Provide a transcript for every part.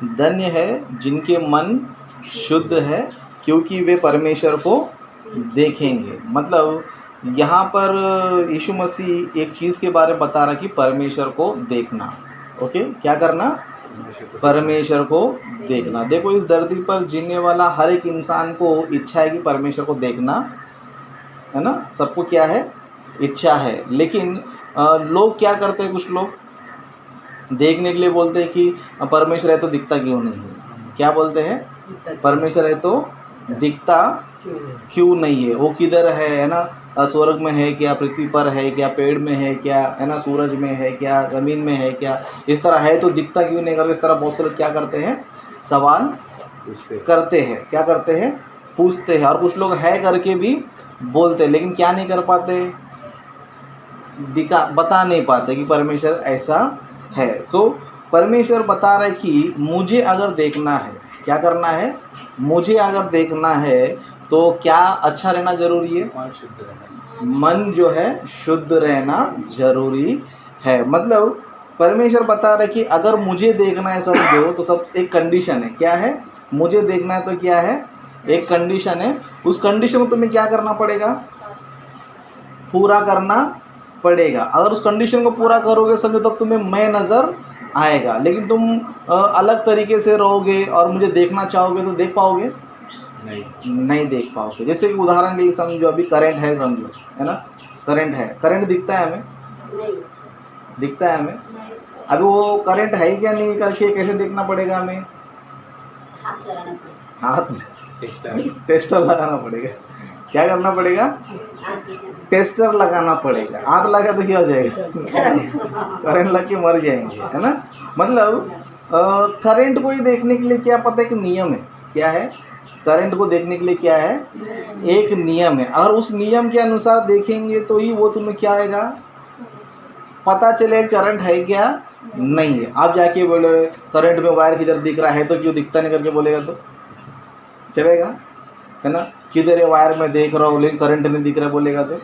धन्य है जिनके मन शुद्ध है, क्योंकि वे परमेश्वर को देखेंगे। मतलब यहाँ पर यीशु मसीह एक चीज़ के बारे में बता रहा कि परमेश्वर को देखना। ओके, क्या करना? परमेश्वर को देखना। देखो, इस धरती पर जीने वाला हर एक इंसान को इच्छा है कि परमेश्वर को देखना, है ना? सबको क्या है? इच्छा है। लेकिन लोग क्या करते हैं? कुछ लोग देखने के लिए बोलते हैं कि परमेश्वर है तो दिखता क्यों नहीं है? क्या बोलते हैं? परमेश्वर है तो दिखता क्यों नहीं है? वो किधर है ना? स्वर्ग में है क्या? पृथ्वी पर है क्या? पेड़ में है क्या? है ना? सूरज में है क्या? ज़मीन में है क्या? इस तरह है तो दिखता क्यों नहीं करते? इस तरह बहुत से लोग क्या करते हैं? सवाल करते हैं। क्या करते हैं? पूछते हैं। और कुछ लोग है करके भी बोलते हैं, लेकिन क्या नहीं कर पाते? बता नहीं पाते कि परमेश्वर ऐसा है। सो परमेश्वर बता रहा है कि मुझे अगर देखना है, क्या करना है? मुझे अगर देखना है तो क्या अच्छा रहना जरूरी है? मन जो है शुद्ध रहना जरूरी है। मतलब परमेश्वर बता रहा है कि अगर मुझे देखना है समझो, तो सब एक कंडीशन है। क्या है? मुझे देखना है तो क्या है? एक कंडीशन है। उस कंडीशन को तुम्हें क्या करना पड़ेगा? पूरा करना पड़ेगा। अगर उस कंडीशन को पूरा करोगे समझो, तब तुम्हें मैं नज़र आएगा। लेकिन तुम अलग तरीके से रहोगे और मुझे देखना चाहोगे तो देख पाओगे? नहीं देख पाओगे। जैसे कि उदाहरण के लिए समझो, अभी करंट है समझो, है ना? करंट है, करंट दिखता है हमें? नहीं दिखता है हमें। अभी वो करंट है क्या नहीं करके कैसे देखना पड़ेगा हमें? हाथ टेस्टर लगाना पड़ेगा। क्या करना पड़ेगा? टेस्टर लगाना पड़ेगा। हाथ लगा तो क्या हो जाएगा? करंट लग के मर जाएंगे, है ना? मतलब करंट को ही देखने के लिए क्या पता है कि नियम है। क्या है? करंट को देखने के लिए क्या है? एक नियम है। अगर उस नियम के अनुसार देखेंगे तो ही वो तुम्हें क्या आएगा? पता चले करंट है क्या नहीं है। आप जाके बोले करंट में वायर किधर दिख रहा है तो क्यों दिखता नहीं करके बोलेगा तो चलेगा, है ना? किधर है वायर में देख रहा हूँ लेकिन करंट नहीं दिख रहा बोलेगा तो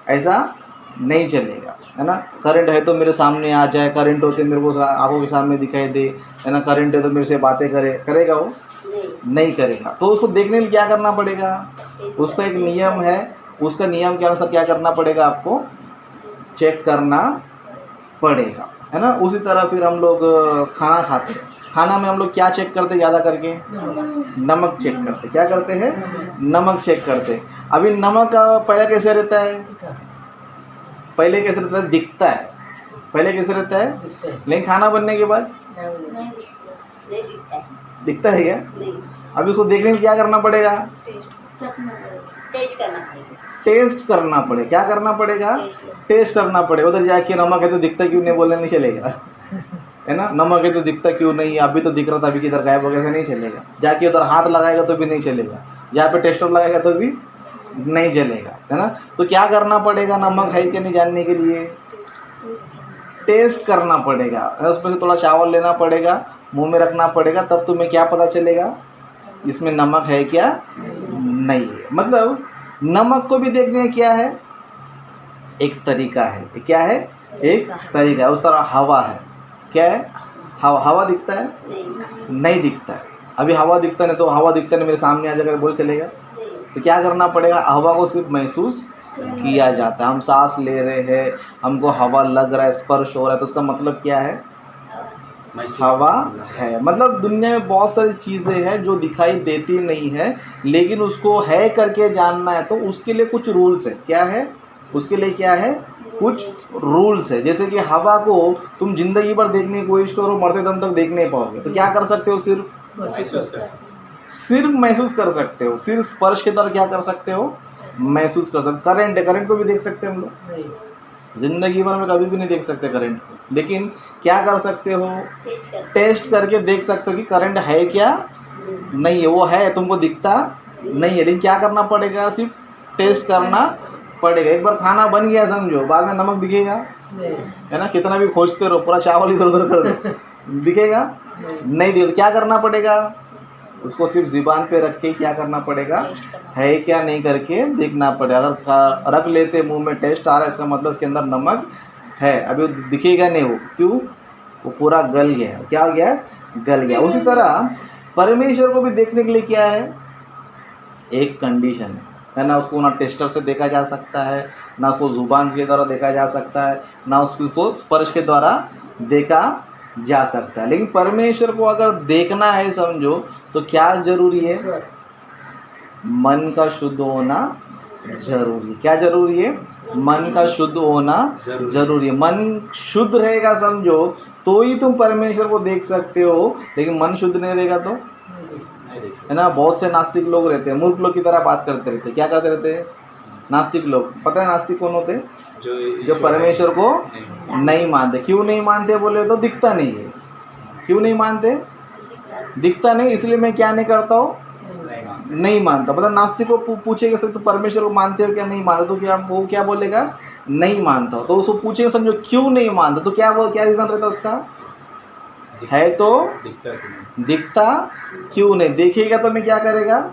ऐसा नहीं चलेगा, है ना? करंट है तो मेरे सामने आ जाए, करंट होते मेरे को आंखों के सामने दिखाई दे, है ना? करंट है तो मेरे से बातें करेगा वो? नहीं करेगा। तो उसको देखने के लिए क्या करना पड़ेगा? उसका एक नियम है। उसका नियम के अनुसार क्या करना पड़ेगा? आपको चेक करना पड़ेगा, है ना? उसी तरह फिर हम लोग खाना खाते हैं। खाना में हम लोग क्या चेक करते हैं ज़्यादा करके? नमक चेक करते। क्या करते हैं? नमक चेक करते। अभी नमक पहले कैसे रहता है? पहले कैसे रहता है? दिखता है। पहले कैसे रहता है? लेकिन खाना बनने के बाद दिखता है क्या? अभी उसको देखने के लिए क्या करना पड़ेगा? टेस्ट करना पड़ेगा। क्या करना पड़ेगा? टेस्ट करना पड़ेगा। उधर जाके नमक है तो दिखता क्यों नहीं बोलने नहीं चलेगा, है ना? नमक है तो दिखता क्यों नहीं, अभी तो दिख रहा था अभी किधर गायब हो गया, ऐसा नहीं चलेगा। जाके उधर हाथ लगाएगा तो भी नहीं चलेगा, जहाँ पे टेस्टर लगाएगा तो भी नहीं चलेगा, है ना? तो क्या करना पड़ेगा? नमक है कि नहीं जानने के लिए टेस्ट करना पड़ेगा। उसमें से थोड़ा चावल लेना पड़ेगा, मुंह में रखना पड़ेगा, तब तुम्हें क्या पता चलेगा इसमें नमक है क्या नहीं है। मतलब नमक को भी देखने का क्या है? एक तरीका है। क्या है? एक तरीका है। उस तरह हवा है। क्या है? हवा दिखता है? नहीं दिखता है। अभी हवा दिखता नहीं तो हवा दिखता नहीं मेरे सामने आ जाकर बोल चलेगा? तो क्या करना पड़ेगा? हवा को सिर्फ महसूस किया जाता है। हम सांस ले रहे हैं, हमको हवा लग रहा है, स्पर्श हो रहा है, तो उसका मतलब क्या है? हवा है। मतलब दुनिया में बहुत सारी चीज़ें हैं जो दिखाई देती नहीं है, लेकिन उसको है करके जानना है तो उसके लिए कुछ रूल्स है। क्या है? उसके लिए क्या है? कुछ रूल्स है। जैसे कि हवा को तुम जिंदगी भर देखने की कोशिश करो, मरते दम तक देख नहीं पाओगे, तो क्या कर सकते हो? सिर्फ महसूस कर सकते हो। सिर्फ स्पर्श के तरह क्या कर सकते हो? महसूस कर सकते। करंट को भी देख सकते हैं हम लोग? जिंदगी भर में कभी भी नहीं देख सकते करंट को, लेकिन क्या कर सकते हो? टेस्ट करके देख सकते हो कि करंट है क्या नहीं है। वो है, तुमको दिखता नहीं है, लेकिन क्या करना पड़ेगा? सिर्फ टेस्ट करना पड़ेगा। एक बार खाना बन गया समझो, बाद में नमक दिखेगा? है ना? कितना भी खोजते रहो, पूरा चावल इधर उधर कर दो, दिखेगा? नहीं दिखेगा। तो क्या करना पड़ेगा? उसको सिर्फ ज़ुबान पे रख के क्या करना पड़ेगा? है क्या नहीं करके देखना पड़ेगा। अगर रख लेते मुंह में, टेस्ट आ रहा है, इसका मतलब इसके अंदर नमक है। अभी वो दिखेगा नहीं। वो क्यों? वो पूरा गल गया है। क्या हो गया है? गल गया। उसी तरह परमेश्वर को भी देखने के लिए क्या है, एक कंडीशन है ना। उसको ना टेस्टर से देखा जा सकता है, ना उसको जुबान के द्वारा देखा जा सकता है, ना उसको स्पर्श के द्वारा देखा जा सकता है। लेकिन परमेश्वर को अगर देखना है समझो तो क्या जरूरी है, मन का शुद्ध होना जरूरी। क्या जरूरी है, मन का शुद्ध होना जरूरी है। मन शुद्ध रहेगा समझो तो ही तुम परमेश्वर को देख सकते हो, लेकिन मन शुद्ध नहीं रहेगा तो है ना। बहुत से नास्तिक लोग रहते हैं, मूर्ख लोग की तरह बात करते रहते हैं। क्या करते रहते हैं नास्तिक लोग? पता है नास्तिक कौन होते हैं? जो परमेश्वर को नहीं मानते। क्यों नहीं मानते बोले तो दिखता नहीं है। क्यों नहीं मानते? दिखता नहीं, इसलिए मैं क्या नहीं करता हूँ, नहीं मानता। मतलब नास्तिक को पूछेगा सर तो परमेश्वर को मानते हो क्या, नहीं मानते, तो क्या वो क्या बोलेगा, नहीं मानता। तो उसको पूछेगा समझो क्यों नहीं मानता, तो क्या रीजन रहता उसका, है तो दिखता क्यों नहीं, देखेगा तो मैं क्या करेगा,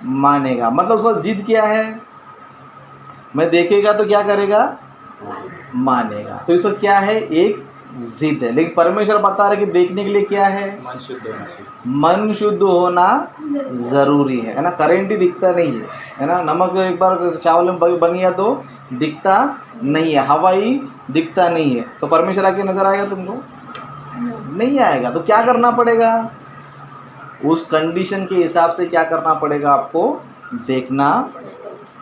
मानेगा। मतलब उसका जिद क्या है, मैं देखेगा तो क्या करेगा, मानेगा। तो इसका क्या है, एक जिद है। लेकिन परमेश्वर बता रहे कि देखने के लिए क्या है, मन शुद्ध होना जरूरी है ना। करंट ही दिखता नहीं है ना। नमक एक बार चावल में बन गया तो दिखता नहीं है, हवा ही दिखता नहीं है, तो परमेश्वर आके नजर आएगा तुमको, नहीं आएगा। तो क्या करना पड़ेगा, उस कंडीशन के हिसाब से क्या करना पड़ेगा, आपको देखना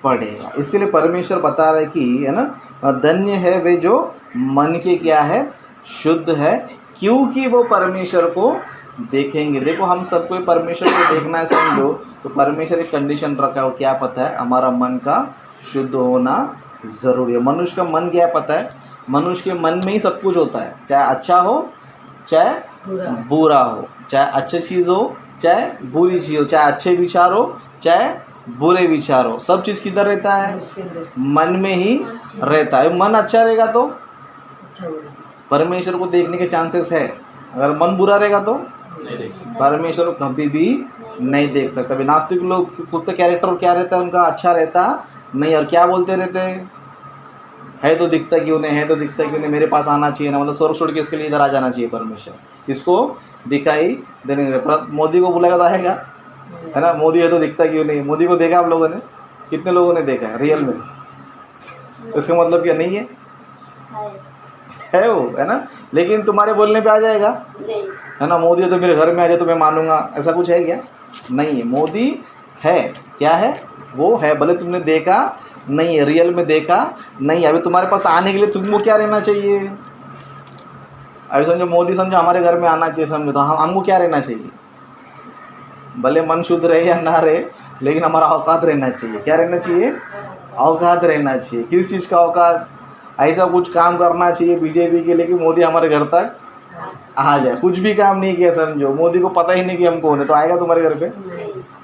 पड़ेगा। इसके लिए परमेश्वर बता रहे कि है ना, धन्य है वे जो मन के क्या है, शुद्ध है, क्योंकि वो परमेश्वर को देखेंगे। देखो हम सबको परमेश्वर को देखना है समझो, तो परमेश्वर एक कंडीशन रखा है, क्या पता है, हमारा मन का शुद्ध होना जरूरी है। मनुष्य का मन क्या पता है, मनुष्य के मन में ही सब कुछ होता है, चाहे अच्छा हो चाहे बुरा हो, चाहे अच्छी चीज़ हो चाहे बुरी चीज़ हो, चाहे अच्छे विचार हो चाहे बुरे विचार हो, सब चीज़ किधर रहता है, मन में ही रहता है। मन अच्छा रहेगा तो परमेश्वर को देखने के चांसेस है, अगर मन बुरा रहेगा तो परमेश्वर को कभी भी नहीं देख सकता। नास्तिक लोग खुद का कैरेक्टर क्या रहता है उनका, अच्छा रहता नहीं, और क्या बोलते रहते हैं, है तो दिखता क्यों नहीं, है तो दिखता क्यों नहीं, मेरे पास आना चाहिए ना, मतलब स्वर्ग छोड़ के इसके लिए इधर आ जाना चाहिए परमेश्वर, इसको दिखाई देने। मोदी को बुलाएगा तो आएगा, है ना, मोदी है तो दिखता क्यों नहीं। मोदी को देखा आप लोगों ने, कितने लोगों ने देखा है रियल में, इसका मतलब क्या नहीं है वो, है ना। लेकिन तुम्हारे बोलने पे आ जाएगा, है ना, मोदी है तो मेरे घर में आ जाए तो मैं मानूंगा, ऐसा कुछ है क्या, नहीं है। मोदी है, क्या है, वो है, भले तुमने देखा नहीं है, रियल में देखा नहीं है। अभी तुम्हारे पास आने के लिए तुमको क्या रहना चाहिए, अभी समझो मोदी समझो हमारे घर में आना चाहिए समझो, तो हमको क्या रहना चाहिए, भले मन शुद्ध रहे या ना रहे, लेकिन हमारा औकात रहना चाहिए। क्या रहना चाहिए, औकात रहना चाहिए। किस चीज़ का औकात, ऐसा कुछ काम करना चाहिए बीजेपी के लिए कि मोदी हमारे घर तक आ जाए। कुछ भी काम नहीं किया समझो, मोदी को पता ही नहीं कि हम कौन है, तो आएगा तुम्हारे घर पे,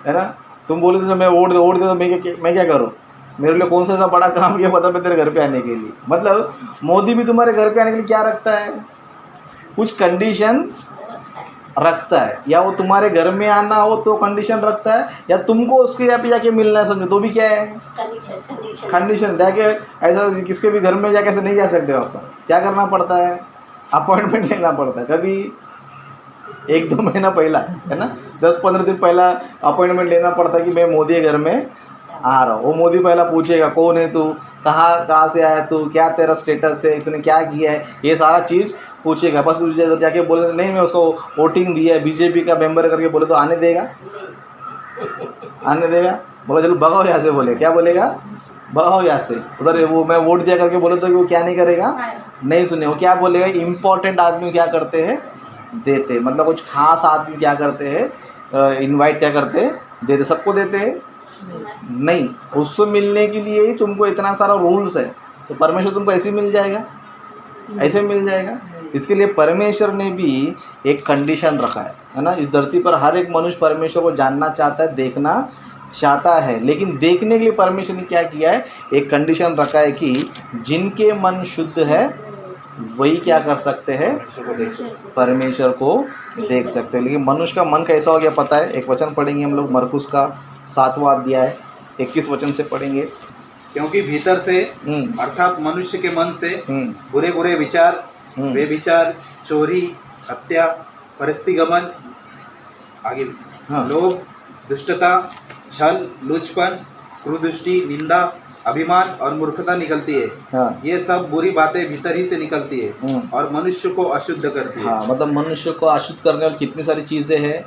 है ना। तुम बोले तो मैं वोट दे तो मैं क्या करूँ, मेरे लिए कौन सा ऐसा बड़ा काम किया पता मैं तेरे घर पे आने के लिए। मतलब मोदी भी तुम्हारे घर पे आने के लिए क्या रखता है, कुछ कंडीशन रखता है, या वो तुम्हारे घर में आना हो तो कंडीशन रखता है, या तुमको उसके यहाँ पे जाके मिलना है समझो तो भी क्या है, कंडीशन। जाके ऐसा किसके भी घर में जाके ऐसे नहीं जा सकते हो आप, क्या करना पड़ता है, अपॉइंटमेंट लेना पड़ता है। कभी 1-2 महीना पहला, है ना, 10-15 दिन पहला अपॉइंटमेंट लेना पड़ता है कि मैं मोदी के घर में आ रहा हूँ। वो मोदी पहला पूछेगा कौन है तू, कहाँ से आया तू, क्या तेरा स्टेटस है, तूने क्या किया है, ये सारा चीज़ पूछेगा। बस जाके बोले नहीं मैं उसको वोटिंग दिया है, बीजेपी का मेंबर करके बोले तो आने देगा, आने देगा, बोला चलो भगाओ यहाँ से, बोले क्या बोलेगा, भगाओ यहाँ से। उधर वो मैं वोट दिया करके बोले तो वो क्या नहीं करेगा, नहीं सुने, वो क्या बोलेगा, इम्पोर्टेंट आदमी क्या करते हैं, देते, मतलब कुछ खास आदमी क्या करते हैं, इनवाइट क्या करते हैं, देते, सबको देते हैं नहीं। उससे मिलने के लिए ही तुमको इतना सारा रूल्स है, तो परमेश्वर तुमको ऐसे मिल जाएगा, ऐसे मिल जाएगा। इसके लिए परमेश्वर ने भी एक कंडीशन रखा है ना। इस धरती पर हर एक मनुष्य परमेश्वर को जानना चाहता है, देखना चाहता है, लेकिन देखने के लिए परमेश्वर ने क्या किया है, एक कंडीशन रखा है कि जिनके मन शुद्ध है वही क्या कर सकते हैं, परमेश्वर को देख सकते हैं। लेकिन मनुष्य का मन कैसा हो गया पता है, एक वचन पढ़ेंगे हम लोग, मरकुस का 7वां अध्याय 21 वचन से पढ़ेंगे। क्योंकि भीतर से अर्थात मनुष्य के मन से बुरे बुरे विचार, बेविचार, चोरी, हत्या, परिस्थिगमन, आगे हाँ। लोभ, दुष्टता, छल, लुचपन, क्रूरदृष्टि, निंदा, अभिमान और मूर्खता निकलती है। हाँ। ये सब बुरी बातें भीतर ही से निकलती है और मनुष्य को अशुद्ध करती है। हाँ, मतलब मनुष्य को अशुद्ध करने वाली कितनी सारी चीज़ें हैं,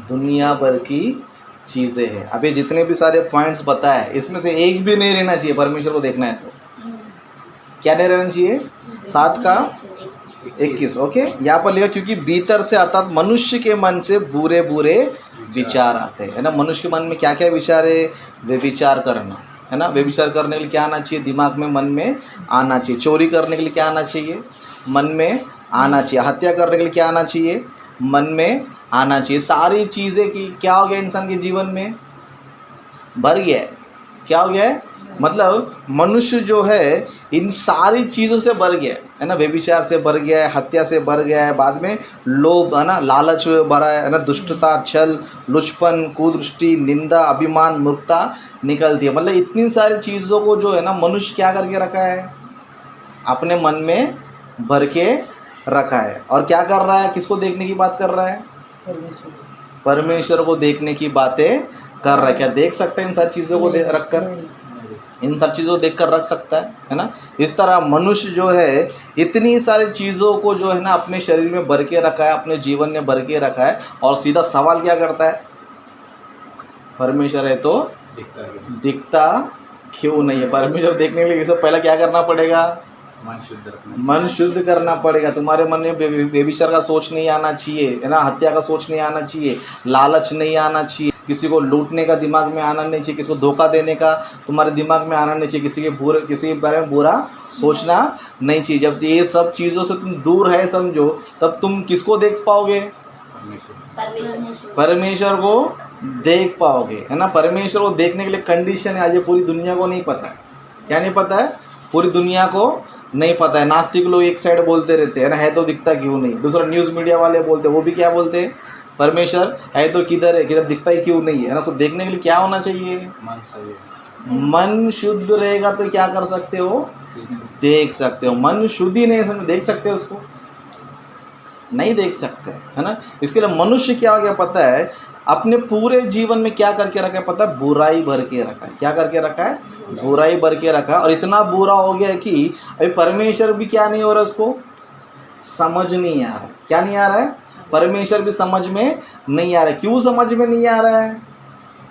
दुनिया भर की चीज़ें हैं। अब ये जितने भी सारे पॉइंट्स बताए, इसमें से एक भी नहीं रहना चाहिए परमेश्वर को देखना है तो। क्या नहीं रहना चाहिए? 7 का 21, ओके। यहाँ पर लिखा क्योंकि भीतर से अर्थात मनुष्य के मन से बुरे बुरे विचार आते हैं, है ना। मनुष्य के मन में क्या क्या विचार है? वे विचार करना, है ना। वे विचार करने के लिए क्या आना चाहिए? दिमाग में, मन में आना चाहिए। चोरी करने के लिए क्या आना चाहिए? मन में आना चाहिए। हत्या करने के लिए क्या आना चाहिए? मन में आना चाहिए। सारी चीज़ें की क्या हो गया इंसान के जीवन में? भर गया है। क्या हो गया है? मतलब मनुष्य जो है इन सारी चीज़ों से भर गया है ना। व्यभिचार से भर गया है, हत्या से भर गया है, बाद में लोभ, है ना, लालच भरा है ना, दुष्टता, छल, लुचपन, कुदृष्टि, निंदा, अभिमान, मूर्खता निकलती है। मतलब इतनी सारी चीज़ों को जो है ना मनुष्य क्या करके रखा है? अपने मन में भर के रखा है। और क्या कर रहा है? किसको देखने की बात कर रहा है? परमेश्वर को देखने की बातें कर रहा है। क्या देख सकते हैं इन सारी चीज़ों को रख कर? इन सब चीज़ों को देख कर रख सकता है ना। इस तरह मनुष्य जो है इतनी सारी चीज़ों को जो है ना अपने शरीर में भर के रखा है, अपने जीवन में भर के रखा है। और सीधा सवाल क्या करता है? परमेश्वर है तो दिखता क्यों नहीं है? परमेश्वर देखने के लिए सब पहले क्या करना पड़ेगा? मन शुद्ध करना पड़ेगा। तुम्हारे मन में व्यभिचार का सोच नहीं आना चाहिए, है ना। हत्या का सोच नहीं आना चाहिए, लालच नहीं आना चाहिए, किसी को लूटने का दिमाग में आना नहीं चाहिए, किसी को धोखा देने का तुम्हारे दिमाग में आना नहीं चाहिए, किसी के बारे में बुरा सोचना नहीं चाहिए। जब ये सब चीज़ों से तुम दूर है समझो, तब तुम किसको देख पाओगे? परमेश्वर को देख पाओगे, है ना। परमेश्वर को देखने के लिए कंडीशन है। आज ये पूरी दुनिया को नहीं पता है। क्या नहीं पता है? पूरी दुनिया को नहीं पता है। नास्तिक लोग एक साइड बोलते रहते हैं ना, है तो दिखता क्यों नहीं। दूसरा न्यूज़ मीडिया वाले बोलते हैं, वो भी क्या बोलते हैं? परमेश्वर है तो किधर है, किधर दिखता ही क्यों नहीं है ना। तो देखने के लिए क्या होना चाहिए? मन शुद्ध रहेगा तो क्या कर सकते हो? देख सकते हो। मन शुद्ध ही नहीं समझ देख सकते हो उसको? नहीं देख सकते, है ना। इसके लिए मनुष्य क्या हो गया पता है? अपने पूरे जीवन में क्या करके रखा है पता है? बुराई भर के रखा है। क्या करके रखा है? बुराई भर के रखा है। और इतना बुरा हो गया है कि अभी परमेश्वर भी क्या नहीं हो रहा, उसको समझ नहीं आ रहा। क्या नहीं आ रहा है? परमेश्वर भी समझ में नहीं आ रहा है। क्यों समझ में नहीं आ रहा है?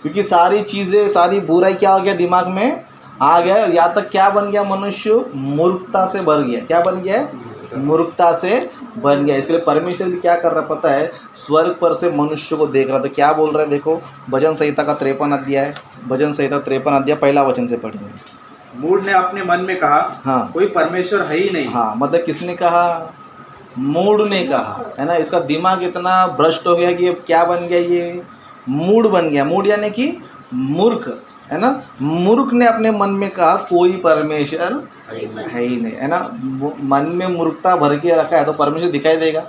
क्योंकि सारी चीज़ें, सारी बुराई क्या हो गया? दिमाग में आ गया। और यहाँ तक क्या बन गया? मनुष्य मूर्खता से भर गया। क्या बन गया? मूर्खता से बन गया। इसलिए परमेश्वर भी क्या कर रहा पता है? स्वर्ग पर से मनुष्य को देख रहा। तो क्या बोल रहा है देखो, भजन संहिता का 53 अध्याय, भजन संहिता 53 अध्याय पहला वचन से पढ़ेंगे। मूढ़ ने अपने मन में कहा, हाँ, कोई परमेश्वर है ही नहीं। हाँ, मतलब किसने कहा? मूढ़ ने कहा, है ना। इसका दिमाग इतना भ्रष्ट हो गया कि अब क्या बन गया? ये मूढ़ बन गया। मूढ़ यानी कि मूर्ख, है ना। मूर्ख ने अपने मन में कहा कोई परमेश्वर है ही नहीं, है ना। मन में मूर्खता भर के रखा है तो परमेश्वर दिखाई देगा?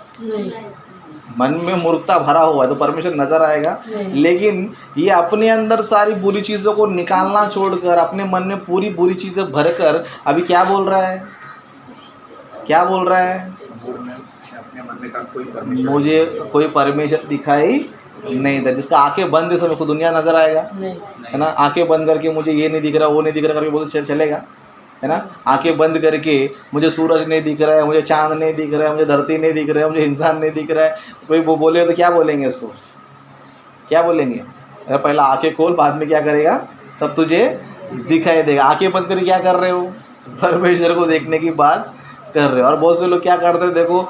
मन में मूर्खता भरा हुआ है तो परमेश्वर नजर आएगा? लेकिन ये अपने अंदर सारी बुरी चीज़ों को निकालना छोड़कर अपने मन में पूरी बुरी चीज़ें भरकर अभी क्या बोल रहा है? क्या बोल रहा है? अपने मन में कहा कोई परमेश्वर, मुझे कोई परमेश्वर दिखाई नहीं था। जिसका आंखें बंद है सब को दुनिया नजर आएगा, है ना। आंखें बंद करके मुझे ये नहीं दिख रहा, वो नहीं दिख रहा करके बोलते चलेगा, है ना। आंखें बंद करके मुझे सूरज नहीं दिख रहा है, मुझे चांद नहीं दिख रहा है, मुझे धरती नहीं दिख रहा है, मुझे इंसान नहीं दिख रहा है, कोई वो बोले तो क्या बोलेंगे उसको? क्या बोलेंगे? अरे पहला आंखें खोल, बाद में क्या करेगा? सब तुझे दिखाई देगा। आंखें बंद करके क्या कर रहे हो? परमेश्वर को देखने की बात कर रहे हो। और बहुत से लोग क्या करते हैं देखो,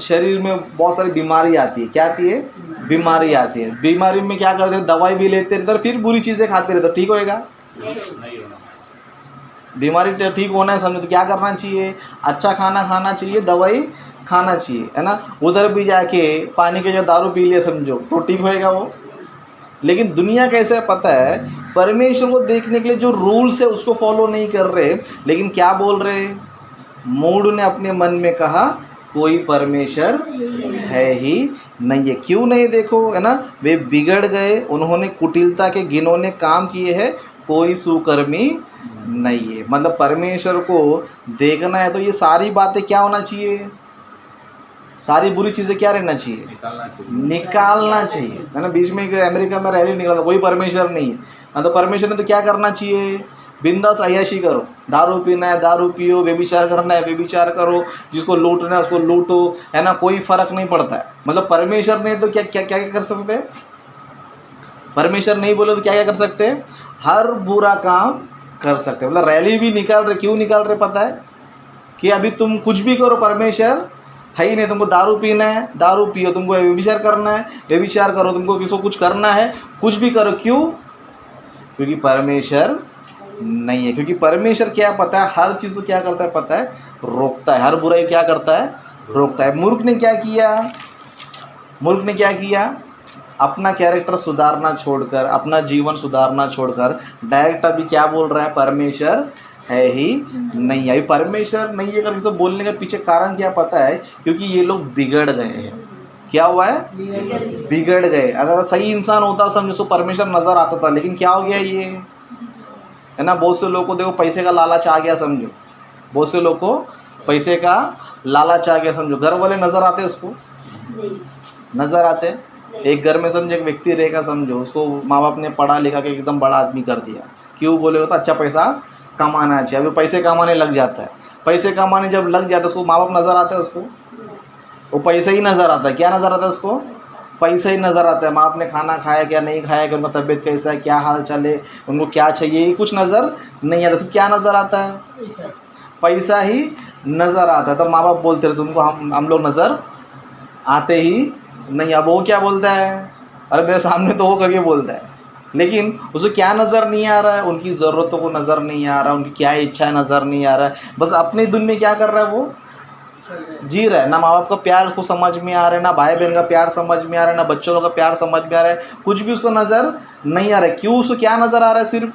शरीर में बहुत सारी बीमारी आती है। क्या आती है? बीमारी आती है। बीमारी में क्या करते हैं? दवाई भी लेते रहते, फिर बुरी चीज़ें खाते रहते। ठीक होएगा? नहीं होना। बीमारी ठीक होना है समझो तो क्या करना चाहिए? अच्छा खाना खाना चाहिए, दवाई खाना चाहिए, है ना। उधर भी जाके पानी के जो दारू पी लिया समझो तो ठीक होएगा वो। लेकिन दुनिया कैसे है पता है? परमेश्वर को देखने के लिए जो रूल्स है उसको फॉलो नहीं कर रहे। लेकिन क्या बोल रहे? मूढ़ ने अपने मन में कहा कोई परमेश्वर है ही नहीं है। क्यों नहीं? देखो, है ना, वे बिगड़ गए, उन्होंने कुटिलता के घिनौने काम किए हैं, कोई सुकर्मी नहीं है। मतलब परमेश्वर को देखना है तो ये सारी बातें क्या होना चाहिए? सारी बुरी चीज़ें क्या रहना चाहिए, निकालना चाहिए, है ना। बीच में एक अमेरिका में रैली निकला था, कोई परमेश्वर नहीं है ना, तो परमेश्वर ने तो क्या करना चाहिए, बिंदास अय्याशी करो, दारू पीना है दारू पियो, व्यभिचार करना है व्यभिचार करो, जिसको लूटना है उसको लूटो, है ना, कोई फर्क नहीं पड़ता है। मतलब परमेश्वर ने तो क्या क्या क्या क्या कर सकते हैं, परमेश्वर नहीं बोले तो क्या क्या कर सकते हैं, हर बुरा काम कर सकते हैं। मतलब रैली भी निकाल रहे, क्यों निकाल रहे पता है, कि अभी तुम कुछ भी करो परमेश्वर है ही नहीं, तुमको दारू पीना है दारू पियो, तुमको व्यभिचार करना है व्यभिचार करो, तुमको किसी को कुछ करना है कुछ भी करो, क्यों, क्योंकि परमेश्वर नहीं है। क्योंकि परमेश्वर क्या पता है, हर चीज़ को क्या करता है पता है, रोकता है, हर बुराई क्या करता है, रोकता है। मूर्ख ने क्या किया, मूर्ख ने क्या किया, अपना कैरेक्टर सुधारना छोड़कर, अपना जीवन सुधारना छोड़कर डायरेक्ट अभी क्या बोल रहा है, परमेश्वर है ही नहीं है। अभी परमेश्वर नहीं है करके सब बोलने के पीछे कारण क्या पता है, क्योंकि ये लोग बिगड़ गए हैं। क्या हुआ है, बिगड़ गए। अगर सही इंसान होता समझो तो परमेश्वर नजर आता था, लेकिन क्या हो गया ये, है ना। बहुत से लोगों को देखो पैसे का लालच आ गया समझो, बहुत से लोगों को पैसे का लालच आ गया समझो, घर वाले नजर आते उसको, नजर आते। एक घर में समझो एक व्यक्ति रहेगा समझो, उसको माँ बाप ने पढ़ा लिखा के एकदम बड़ा आदमी कर दिया, क्यों बोले हो तो अच्छा पैसा कमाना चाहिए। अभी पैसे कमाने लग जाता है, पैसे कमाने जब लग जाता है उसको माँ बाप नजर आता है, उसको वो पैसा ही नजर आता है। क्या नजर आता है उसको, पैसा ही नज़र आता है। माँ बाप ने खाना खाया क्या नहीं खाया, कि उनका तबीयत कैसा है, क्या हाल चाल है, उनको क्या चाहिए, ये कुछ नज़र नहीं आता। सिर्फ क्या नज़र आता है, पैसा ही नज़र आता है। तो माँ बाप बोलते रहते उनको हम लोग नज़र आते ही नहीं। अब वो क्या बोलता है, अरे मेरे सामने तो वो करके बोलता है, लेकिन उसे क्या नज़र नहीं आ रहा है, उनकी ज़रूरतों को नज़र नहीं आ रहा, उनकी क्या इच्छा है नज़र नहीं आ रहा है। बस अपनी धुन में क्या कर रहा है वो जी रहा है। ना माँ बाप का प्यार उसको समझ में आ रहा है, ना भाई बहन का प्यार समझ में आ रहा है, ना बच्चों का प्यार समझ में आ रहा है, कुछ भी उसको नज़र नहीं आ रहा है। क्यों, उसको क्या नज़र आ रहा है, सिर्फ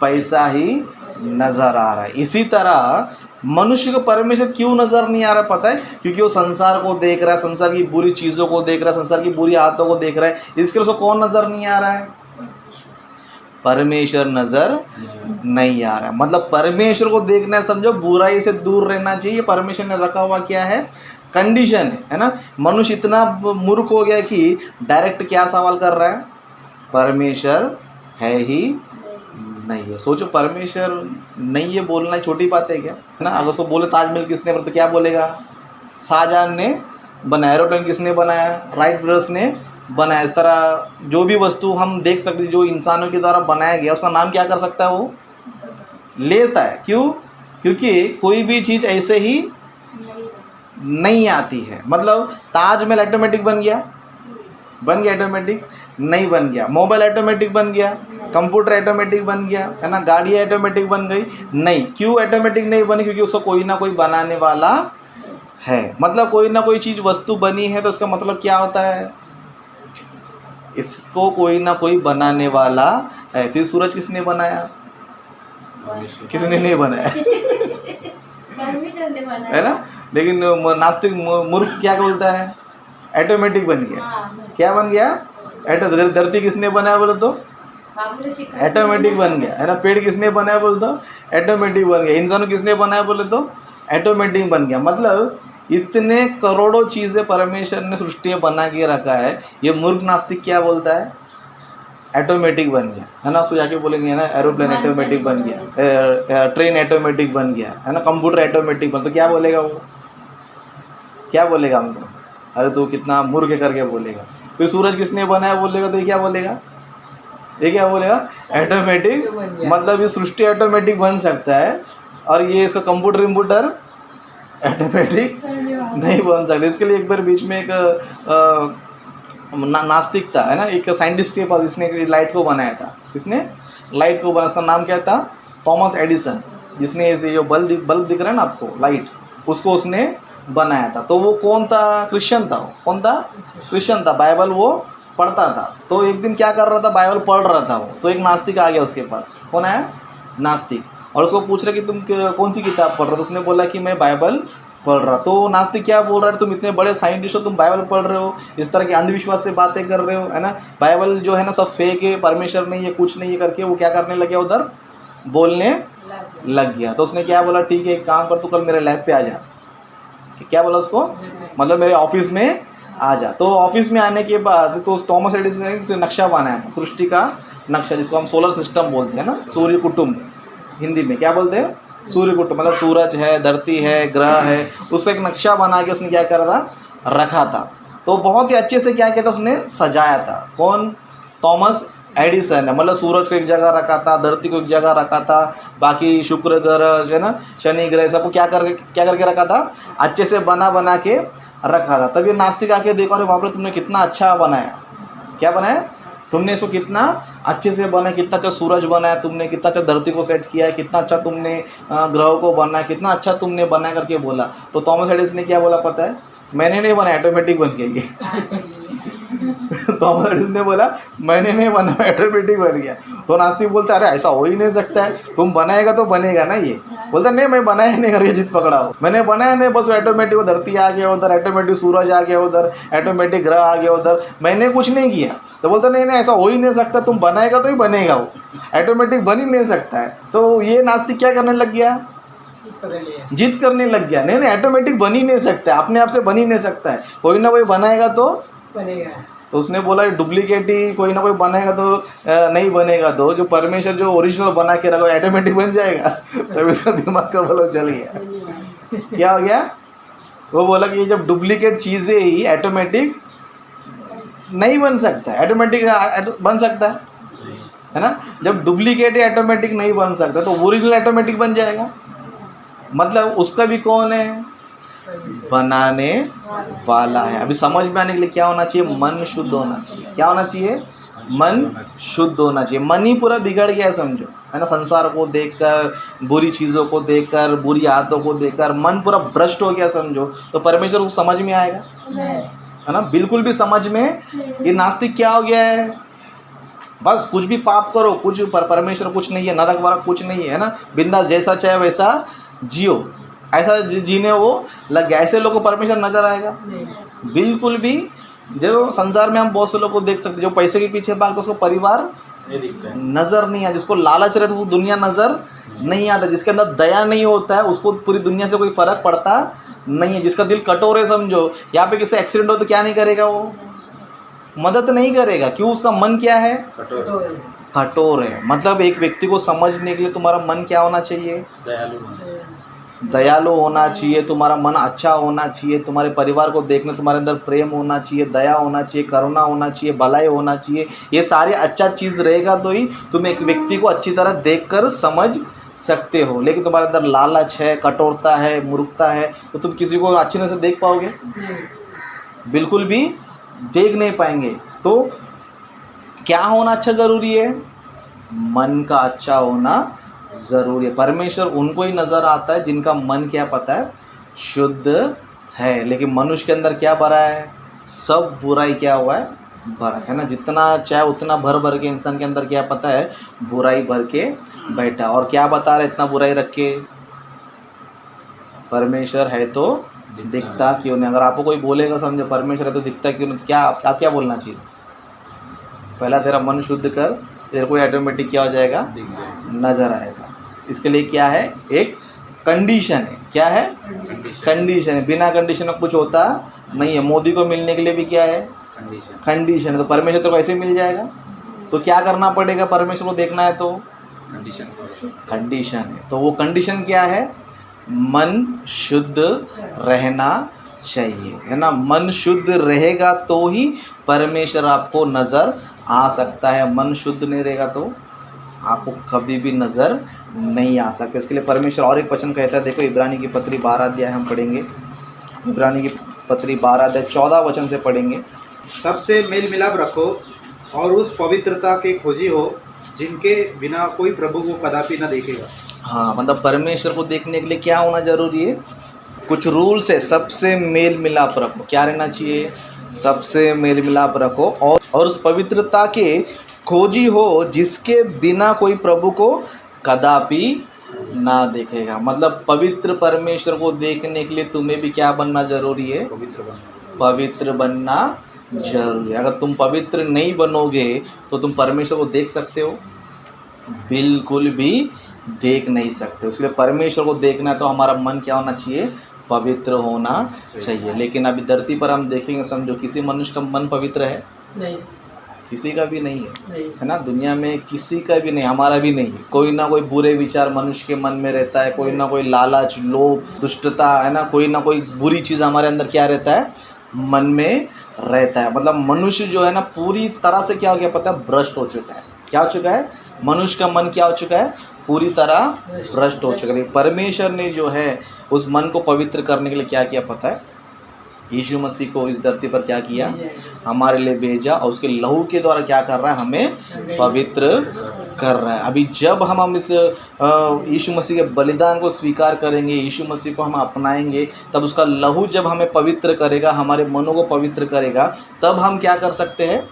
पैसा ही नज़र आ रहा है। इसी तरह मनुष्य को परमेश्वर क्यों नज़र नहीं आ रहा पता है, क्योंकि वो संसार को देख रहा है, संसार की बुरी चीज़ों को देख रहा है, संसार की बुरी आदतों को देख रहा है। इसके लिए उसको कौन नज़र नहीं आ रहा है, परमेश्वर नज़र नहीं आ रहा है। मतलब परमेश्वर को देखना है समझो, बुराई से दूर रहना चाहिए। परमेश्वर ने रखा हुआ क्या है, कंडीशन है ना। मनुष्य इतना मूर्ख हो गया कि डायरेक्ट क्या सवाल कर रहा है, परमेश्वर है ही नहीं है। सोचो परमेश्वर नहीं है बोलना छोटी बात है क्या, है ना। अगर उसको बोले ताजमहल किसने बनाया तो क्या बोलेगा, शाहजहां ने बनाया। एरोप्लेन किसने बनाया, राइट ब्रदर्स ने बनाया। इस तरह जो भी वस्तु हम देख सकते जो इंसानों के द्वारा बनाया गया उसका नाम क्या कर सकता है, वो लेता है। क्यों, क्योंकि कोई भी चीज़ ऐसे ही नहीं आती है। मतलब ताजमहल ऑटोमेटिक बन गया, बन गया ऑटोमेटिक नहीं बन गया। मोबाइल ऑटोमेटिक बन गया, कंप्यूटर ऑटोमेटिक बन गया, है ना। गाड़ी ऑटोमेटिक बन गई नहीं। क्यों ऑटोमेटिक नहीं बनी, क्योंकि उसको कोई ना कोई बनाने वाला है। मतलब कोई ना कोई चीज़ वस्तु बनी है तो उसका मतलब क्या होता है, इसको कोई ना कोई बनाने वाला है। फिर सूरज किसने बनाया, किसने नहीं बनाया है ना। लेकिन नास्तिक मूर्ख क्या बोलता है, ऑटोमेटिक बन गया। क्या बन गया, धरती किसने बनाया बोले तो ऑटोमेटिक बन गया, है ना। पेड़ किसने बनाया बोले तो ऑटोमेटिक बन गया। इंसान किसने बनाया बोले तो ऑटोमेटिक बन गया। मतलब इतने करोड़ों चीज़ें परमेश्वर ने सृष्टि में बना के रखा है। ये मूर्ख नास्तिक क्या बोलता है, ऑटोमेटिक बन गया, है ना। उसको जाके बोलेंगे ना एरोप्लेन ऑटोमेटिक बन गया, ट्रेन ऑटोमेटिक बन गया, है ना, कंप्यूटर ऑटोमेटिक बन, तो क्या बोलेगा वो, क्या बोलेगा हमको, अरे तू कितना मूर्ख करके बोलेगा। फिर सूरज किसने बनाया बोलेगा तो ये क्या बोलेगा, ये क्या बोलेगा, ऑटोमेटिक। मतलब ये सृष्टि ऑटोमेटिक बन सकता है और ये इसका कंप्यूटर ऑटोमेटिक नहीं बन सकता। इसके लिए एक बार बीच में एक नास्तिक था, है ना, एक साइंटिस्ट के पास, इसने लाइट को बनाया था। इसने लाइट को बनाया, उसका नाम क्या था, थॉमस एडिसन। जिसने ऐसे जो बल्ब दिख रहा है ना आपको, लाइट, उसको उसने बनाया था। तो वो कौन था, क्रिश्चियन था। वो कौन था, क्रिश्चियन था। बाइबल वो पढ़ता था। तो एक दिन क्या कर रहा था, बाइबल पढ़ रहा था वो, तो एक नास्तिक आ गया उसके पास। कौन है, नास्तिक। और उसको पूछ रहे कि तुम कौन सी किताब पढ़ रहे हो, तो उसने बोला कि मैं बाइबल पढ़ रहा। तो नास्तिक क्या बोल रहा है, तुम इतने बड़े साइंटिस्ट हो, तुम बाइबल पढ़ रहे हो, इस तरह के अंधविश्वास से बातें कर रहे हो, है ना। बाइबल जो है ना सब फेक है, परमेश्वर नहीं है, कुछ नहीं है करके वो क्या करने लगे, उधर बोलने लग गया। तो उसने क्या बोला, ठीक है एक काम कर, तू कल मेरे लैब पे आ जा। क्या बोला उसको, मतलब मेरे ऑफिस में आ जा। तो ऑफिस में आने के बाद तो थॉमस एडिसन ने नक्शा बनाया, सृष्टि का नक्शा, जिसको हम सोलर सिस्टम बोलते हैं ना, सूर्य कुटुंब हिंदी में क्या बोलते हैं, सूर्य कुटुंब, मतलब सूरज है, धरती है, ग्रह है, उससे एक नक्शा बना के उसने क्या करा था, रखा था। तो बहुत ही अच्छे से क्या किया था, उसने सजाया था। कौन, थॉमस एडिसन है। मतलब सूरज को एक जगह रखा था, धरती को एक जगह रखा था, बाकी शुक्र ग्रह जो है ना, शनि ग्रह, सबको क्या करके रखा था, अच्छे से बना के रखा था। तब ये नास्तिक आके देखो, अरे बाप रे तुमने कितना अच्छा बनाया, क्या बनाया तुमने, इसको कितना अच्छे से बनाया, कितना अच्छा सूरज बनाया तुमने, कितना अच्छा धरती को सेट किया है, कितना अच्छा तुमने ग्रहों को बनाया, कितना अच्छा तुमने बनाया करके बोला। तो थॉमस एडिसन ने क्या बोला पता है, मैंने नहीं बनाया, ऑटोमेटिक बन गया ये। थॉमस एडिसन ने बोला मैंने नहीं बनाया, ऑटोमेटिक बन गया। तो नास्तिक बोलता है अरे ऐसा हो ही नहीं सकता है, तुम बनाएगा तो बनेगा ना। ये बोलता नहीं मैं बनाया नहीं करके जिद पकड़ा हो, मैंने बनाया नहीं, बस ऑटोमेटिक वो धरती आ गया उधर, ऑटोमेटिक सूरज आ गया उधर, ऑटोमेटिक ग्रह आ गया उधर, मैंने कुछ नहीं किया। तो बोलता नहीं ऐसा हो ही नहीं सकता, तुम बनाएगा तो ही बनेगा, वो ऑटोमेटिक बन ही नहीं सकता है। तो ये नास्तिक क्या करने लग गया, जिद करने लग गया, नहीं ऑटोमेटिक बन ही नहीं सकता, अपने आप से बन ही नहीं सकता है, कोई ना कोई बनाएगा तो बनेगा। तो उसने बोला डुप्लीकेट ही कोई ना कोई बनाएगा तो नहीं बनेगा, तो जो परमेश्वर जो ओरिजिनल बना के रखा ऑटोमेटिक बन जाएगा। तब इसका दिमाग का बलो चल गया। क्या हो गया, वो बोला कि जब डुप्लीकेट चीज़ें ही ऑटोमेटिक नहीं बन सकता है, ऑटोमेटिक बन सकता है ना। जब डुप्लीकेट ही ऑटोमेटिक नहीं बन सकता तो ओरिजिनल ऑटोमेटिक बन जाएगा। मतलब उसका भी कौन है, बनाने वाला है। अभी समझ में आने के लिए क्या होना चाहिए, मन शुद्ध होना चाहिए। क्या होना चाहिए, मन शुद्ध होना चाहिए। मन ही पूरा बिगड़ गया है समझो, है ना, संसार को देखकर, बुरी चीज़ों को देखकर, बुरी आदतों को देखकर मन पूरा भ्रष्ट हो गया समझो, तो परमेश्वर को समझ में आएगा, है ना, बिल्कुल भी समझ में। ये नास्तिक क्या हो गया है, बस कुछ भी पाप करो, कुछ परमेश्वर कुछ नहीं है, नरक वरक कुछ नहीं है ना, बिंदास जैसा चाहे वैसा जियो, ऐसा जीने वो लग गया। ऐसे लोगों को परमेश्वर नजर आएगा बिल्कुल भी। जो संसार में हम बहुत से लोग को देख सकते, जो पैसे के पीछे भागते उसको परिवार नजर नहीं आता, जिसको लालच रहता वो दुनिया नजर नहीं आता, जिसके अंदर दया नहीं होता है उसको पूरी दुनिया से कोई फर्क पड़ता नहीं है, जिसका दिल कठोर है समझो, यहाँ पे किसी एक्सीडेंट हो तो क्या नहीं करेगा, वो मदद नहीं करेगा। क्यों, उसका मन क्या है, कठोर है। मतलब एक व्यक्ति को समझने के लिए तुम्हारा मन क्या होना चाहिए, दयालु होना चाहिए, तुम्हारा मन अच्छा होना चाहिए, तुम्हारे परिवार को देखने तुम्हारे अंदर प्रेम होना चाहिए, दया होना चाहिए, करुणा होना चाहिए, भलाई होना चाहिए। ये सारे अच्छा चीज़ रहेगा तो ही तुम एक व्यक्ति को अच्छी तरह देखकर समझ सकते हो। लेकिन तुम्हारे अंदर लालच है, कठोरता है, मूर्खता है, तो तुम किसी को अच्छी तरह से देख पाओगे, बिल्कुल भी देख नहीं पाएंगे। तो क्या होना अच्छा ज़रूरी है, मन का अच्छा होना ज़रूरी है। परमेश्वर उनको ही नज़र आता है जिनका मन क्या पता है, शुद्ध है। लेकिन मनुष्य के अंदर क्या भरा है, सब बुराई क्या हुआ है, भरा है ना। जितना चाहे उतना भर भर के इंसान के अंदर क्या पता है, बुराई भर के बैठा। और क्या बता रहे इतना बुराई रख के, परमेश्वर है तो दिखता क्यों नहीं। अगर आपको कोई बोलेगा समझो परमेश्वर है तो दिखता क्यों नहीं, क्या आप क्या बोलना चाहिए, पहला तेरा मन शुद्ध कर, तेरे को ऑटोमेटिक क्या हो जाएगा, नज़र आएगा। इसके लिए क्या है, एक कंडीशन है। क्या है, कंडीशन है। बिना कंडीशन में कुछ होता नहीं है। मोदी को मिलने के लिए भी क्या है, कंडीशन है। तो परमेश्वर तो वैसे मिल जाएगा, तो क्या करना पड़ेगा, परमेश्वर को देखना है तो कंडीशन है। तो वो कंडीशन क्या है, मन शुद्ध रहना चाहिए, है ना। मन शुद्ध रहेगा तो ही परमेश्वर आपको नज़र आ सकता है। मन शुद्ध नहीं रहेगा तो आपको कभी भी नज़र नहीं आ सकता। इसके लिए परमेश्वर और एक वचन कहता है, देखो इब्रानी की पत्री 12 अध्याय हम पढ़ेंगे, इब्रानी की पत्री 12 अध्याय 14 वचन से पढ़ेंगे। सबसे मेल मिलाप रखो और उस पवित्रता के खोजी हो जिनके बिना कोई प्रभु को कदापि न देखेगा। हाँ, मतलब परमेश्वर को देखने के लिए क्या होना जरूरी है, कुछ रूल्स है। सबसे मेल मिलाप रखो, क्या रहना चाहिए, सबसे मेल मिलाप रखो और उस पवित्रता के खोजी हो जिसके बिना कोई प्रभु को कदापि ना देखेगा। मतलब पवित्र परमेश्वर को देखने के लिए तुम्हें भी क्या बनना जरूरी है, पवित्र बनना जरूरी है। अगर तुम पवित्र नहीं बनोगे तो तुम परमेश्वर को देख सकते हो, बिल्कुल भी देख नहीं सकते। इसलिए परमेश्वर को देखना है तो हमारा मन क्या होना चाहिए, पवित्र होना चाहिए। लेकिन अभी धरती पर हम देखेंगे, समझो किसी मनुष्य का मन पवित्र है? नहीं, किसी का भी नहीं है, नहीं, है ना। दुनिया में किसी का भी नहीं, हमारा भी नहीं है। कोई ना कोई बुरे विचार मनुष्य के मन में रहता है, कोई ना कोई लालच, लोभ, दुष्टता, है ना, कोई ना कोई बुरी चीज़ हमारे अंदर क्या रहता है, मन में रहता है। मतलब मनुष्य जो है ना पूरी तरह से क्या हो गया पता है, भ्रष्ट हो चुका है। क्या हो चुका है? मनुष्य का मन क्या हो चुका है? पूरी तरह भ्रष्ट हो चुका है। परमेश्वर ने जो है उस मन को पवित्र करने के लिए क्या किया पता है? यीशु मसीह को इस धरती पर क्या किया? हमारे लिए भेजा, और उसके लहू के द्वारा क्या कर रहा है? हमें पवित्र कर रहा है। अभी जब हम इस यीशु मसीह के बलिदान को स्वीकार करेंगे, यीशु मसीह को हम अपनाएंगे, तब उसका लहू जब हमें पवित्र करेगा, हमारे मनों को पवित्र करेगा, तब हम क्या कर सकते हैं?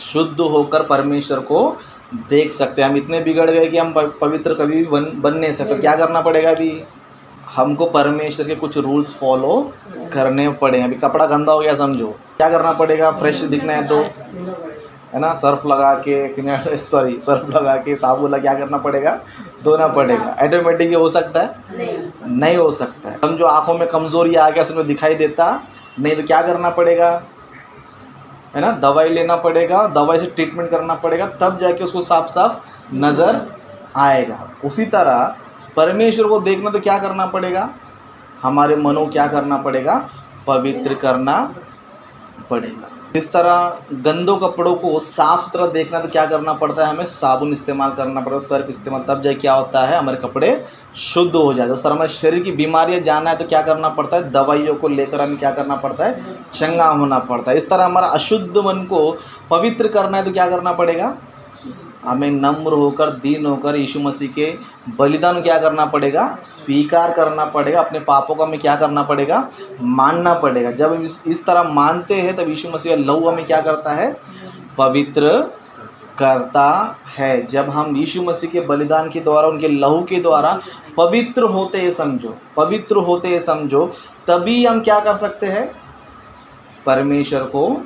शुद्ध होकर परमेश्वर को देख सकते हैं। हम इतने बिगड़ गए कि हम पवित्र कभी भी बन नहीं सकते। क्या करना पड़ेगा? अभी हमको परमेश्वर के कुछ रूल्स फॉलो करने पड़ेंगे। अभी कपड़ा गंदा हो गया समझो, क्या करना पड़ेगा? फ्रेश दिखना है तो, है ना, सर्फ लगा के सर्फ लगा के साबुन लगा क्या करना पड़ेगा? धोना पड़ेगा। ऑटोमेटिक हो सकता है? नहीं हो सकता है। समझो आंखों में कमजोरी आ गया, समझो दिखाई देता नहीं, तो क्या करना पड़ेगा? है ना, दवाई लेना पड़ेगा, दवाई से ट्रीटमेंट करना पड़ेगा, तब जाके उसको साफ साफ नज़र आएगा। उसी तरह परमेश्वर को देखना तो क्या करना पड़ेगा? हमारे मनों क्या करना पड़ेगा? पवित्र करना पड़ेगा। इस तरह गंदों कपड़ों को साफ सुथरा देखना तो क्या करना पड़ता है? हमें साबुन इस्तेमाल करना पड़ता है, सर्फ इस्तेमाल, तब जाके क्या होता है? हमारे कपड़े शुद्ध हो जाते हैं। उस तरह हमारे शरीर की बीमारियां जानना है तो क्या करना पड़ता है? दवाइयों को लेकर हमें क्या करना पड़ता है? चंगा होना पड़ता है। इस तरह हमारा अशुद्ध मन को पवित्र करना है तो क्या करना पड़ेगा? हमें नम्र होकर, दीन होकर यीशु मसीह के बलिदान क्या करना पड़ेगा? स्वीकार करना पड़ेगा। अपने पापों का हमें क्या करना पड़ेगा? मानना पड़ेगा। जब हम इस तरह मानते हैं तब यीशु मसीह का लहू हमें क्या करता है? पवित्र करता है। जब हम यीशु मसीह के बलिदान के द्वारा, उनके लहू के द्वारा पवित्र होते हैं समझो, पवित्र होते हैं समझो, तभी हम क्या कर सकते हैं? परमेश्वर को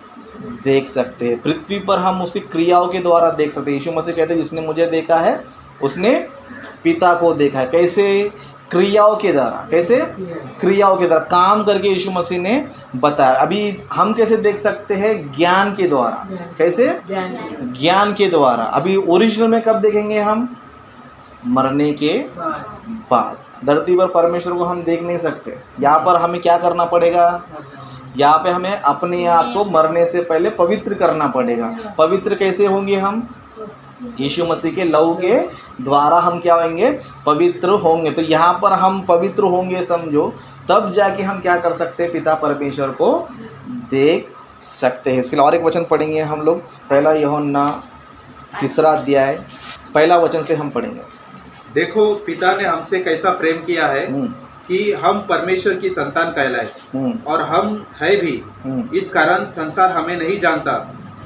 देख सकते हैं। पृथ्वी पर हम उसकी क्रियाओं के द्वारा देख सकते हैं। यीशु मसीह कहते हैं जिसने मुझे देखा है उसने पिता को देखा है। कैसे? क्रियाओं के द्वारा। कैसे? क्रियाओं के द्वारा काम करके यीशु मसीह ने बताया। अभी हम कैसे देख सकते हैं? ज्ञान के द्वारा। कैसे? ज्ञान के द्वारा। अभी ओरिजिनल में कब देखेंगे हम? मरने के बाद। धरती पर परमेश्वर को हम देख नहीं सकते। यहाँ पर हमें क्या करना पड़ेगा? यहाँ पे हमें अपने आप को मरने से पहले पवित्र करना पड़ेगा। पवित्र कैसे होंगे हम? यीशु मसीह के लहू के द्वारा हम क्या होंगे? पवित्र होंगे। तो यहाँ पर हम पवित्र होंगे समझो, तब जाके हम क्या कर सकते हैं? पिता परमेश्वर को देख सकते हैं। इसके लिए और एक वचन पढ़ेंगे हम लोग, पहला यूहन्ना 3 अध्याय पहला वचन से हम पढ़ेंगे। देखो पिता ने हमसे कैसा प्रेम किया है कि हम परमेश्वर की संतान कहलाए, और हम है भी। इस कारण संसार हमें नहीं जानता,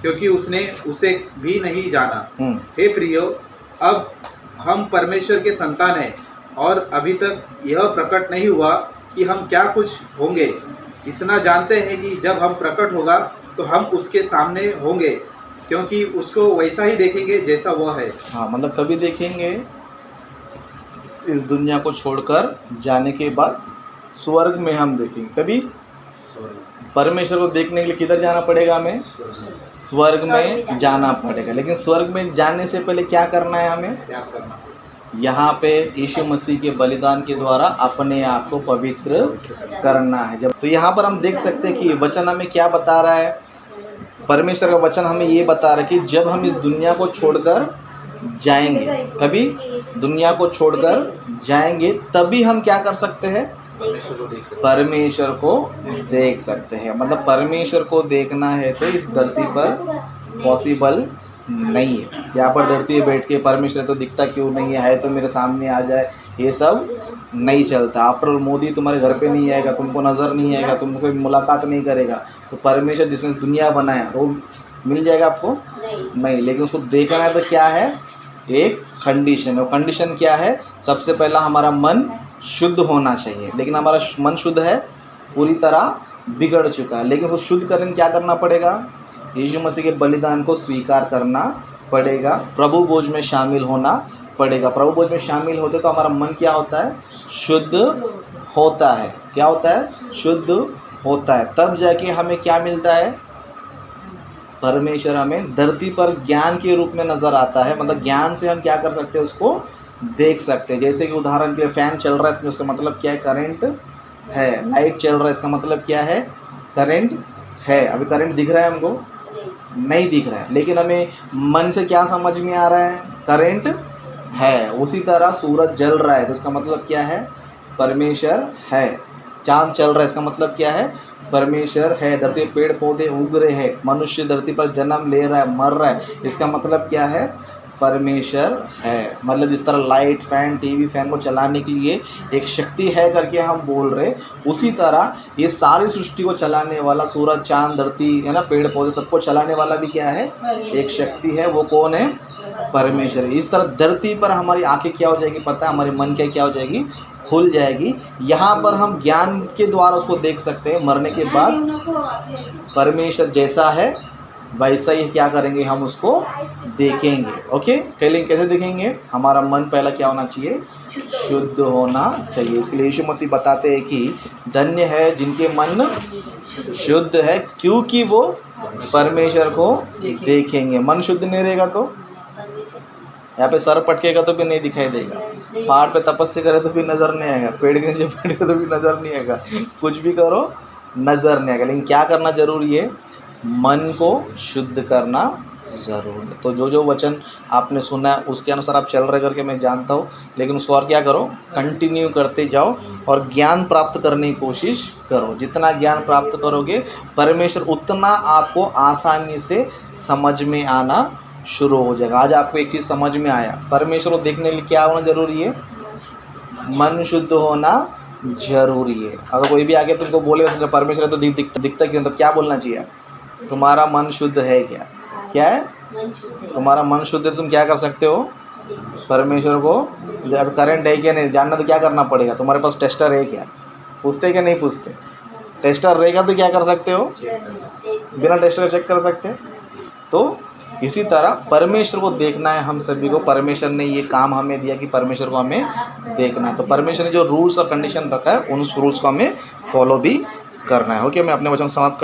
क्योंकि उसने उसे भी नहीं जाना। हे प्रियो, अब हम परमेश्वर के संतान हैं, और अभी तक यह प्रकट नहीं हुआ कि हम क्या कुछ होंगे। इतना जानते हैं कि जब हम प्रकट होगा तो हम उसके सामने होंगे, क्योंकि उसको वैसा ही देखेंगे जैसा वह है। हाँ, मतलब कभी देखेंगे? इस दुनिया को छोड़कर जाने के बाद स्वर्ग में हम देखेंगे। कभी परमेश्वर को देखने के लिए किधर जाना पड़ेगा? हमें स्वर्ग में जाना पड़ेगा। लेकिन स्वर्ग में जाने से पहले क्या करना है? हमें क्या करना? यहाँ पे यीशु मसीह के बलिदान के द्वारा अपने आप को पवित्र करना है। जब तो यहाँ पर हम देख सकते हैं कि वचन हमें क्या बता रहा है? परमेश्वर का वचन हमें ये बता रहा है कि जब हम इस दुनिया को छोड़कर जाएंगे, कभी दुनिया को छोड़कर जाएंगे, तभी हम क्या कर सकते हैं? परमेश्वर को देख सकते हैं। मतलब परमेश्वर को देखना है तो इस धरती पर पॉसिबल नहीं है। यहाँ पर धरती बैठ के परमेश्वर तो दिखता क्यों नहीं है तो मेरे सामने आ जाए, ये सब नहीं चलता। आफ्टर मोदी तुम्हारे घर पे नहीं आएगा, तुमको नज़र नहीं आएगा, तुमसे मुलाकात नहीं करेगा, तो परमेश्वर जिसने दुनिया बनाया वो मिल जाएगा आपको? नहीं। लेकिन उसको देखना है तो क्या है? एक कंडीशन है। वो कंडीशन क्या है? सबसे पहला हमारा मन शुद्ध होना चाहिए। लेकिन हमारा मन शुद्ध है, पूरी तरह बिगड़ चुका है। लेकिन वो शुद्ध करने में क्या करना पड़ेगा? यीशु मसीह के बलिदान को स्वीकार करना पड़ेगा, प्रभु भोज में शामिल होना पड़ेगा। प्रभु भोज में शामिल होते तो हमारा मन क्या होता है? शुद्ध होता है। क्या होता है? शुद्ध होता है। तब जाके हमें क्या मिलता है? परमेश्वर हमें धरती पर ज्ञान के रूप में नज़र आता है। मतलब ज्ञान से हम क्या कर सकते हैं? उसको देख सकते हैं। जैसे कि उदाहरण के लिए फैन चल रहा है, इसमें उसका मतलब क्या है? करंट है। लाइट चल रहा है, इसका मतलब क्या है? करंट है। अभी करंट दिख रहा है हमको? नहीं दिख रहा है, लेकिन हमें मन से क्या समझ में आ रहा है? करंट है। उसी तरह सूरज जल रहा है तो इसका मतलब क्या है? परमेश्वर है। चांद चल रहा है, इसका मतलब क्या है? परमेश्वर है। धरती पेड़ पौधे उग रहे हैं, मनुष्य धरती पर जन्म ले रहा है, मर रहा है, इसका मतलब क्या है? परमेश्वर है। मतलब जिस तरह लाइट, फैन, टीवी, फैन को चलाने के लिए एक शक्ति है करके हम बोल रहे, उसी तरह ये सारी सृष्टि को चलाने वाला सूरज, चांद, धरती है ना, पेड़ पौधे, सबको चलाने वाला भी क्या है? एक शक्ति है। वो कौन है? परमेश्वर। इस तरह धरती पर हमारी आंखें क्या हो जाएगी? पता है? हमारी मन क्या हो जाएगी? खुल जाएगी। यहाँ पर हम ज्ञान के द्वारा उसको देख सकते हैं। मरने के बाद परमेश्वर जैसा है वैसा ही क्या करेंगे? हम उसको देखेंगे। ओके, लेकिन कैसे देखेंगे? हमारा मन पहला क्या होना चाहिए? शुद्ध होना चाहिए। इसके लिए यीशु मसीह बताते हैं कि धन्य है जिनके मन शुद्ध है, क्योंकि वो परमेश्वर को देखेंगे। मन शुद्ध नहीं रहेगा तो यहाँ पे सर पटकेगा तो भी नहीं दिखाई देगा, पहाड़ पे तपस्या करे तो भी नज़र नहीं आएगा, पेड़ के नीचे बैठे तो भी नज़र नहीं आएगा, कुछ भी करो नज़र नहीं आएगा। लेकिन क्या करना ज़रूरी है? मन को शुद्ध करना ज़रूरी है। तो जो जो वचन आपने सुना है उसके अनुसार आप चल रहे करके मैं जानता हूँ, लेकिन उसको और क्या करो? कंटिन्यू करते जाओ और ज्ञान प्राप्त करने की कोशिश करो। जितना ज्ञान प्राप्त करोगे परमेश्वर उतना आपको आसानी से समझ में आना शुरू हो जाएगा। आज आपको एक चीज़ समझ में आया, परमेश्वर को देखने के लिए क्या होना ज़रूरी है? मन शुद्ध होना जरूरी है। अगर कोई भी आगे तुमको बोलेगा परमेश्वर तो दिखता क्यों, तो क्या बोलना चाहिए? तुम्हारा मन शुद्ध है क्या? क्या है? तुम्हारा मन शुद्ध है, तुम क्या कर सकते हो? परमेश्वर को, जब करंट है क्या नहीं जानना तो क्या करना पड़ेगा? तुम्हारे पास टेस्टर है क्या? पूछते क्या नहीं पूछते? टेस्टर रहेगा तो क्या कर सकते हो? बिना टेस्टर चेक कर सकते। तो इसी तरह परमेश्वर को देखना है हम सभी को। परमेश्वर ने ये काम हमें दिया कि परमेश्वर को हमें देखना है। तो परमेश्वर ने जो रूल्स और कंडीशन रखा है उन रूल्स को हमें फॉलो भी करना है। ओके, मैं अपने वचन समाप्त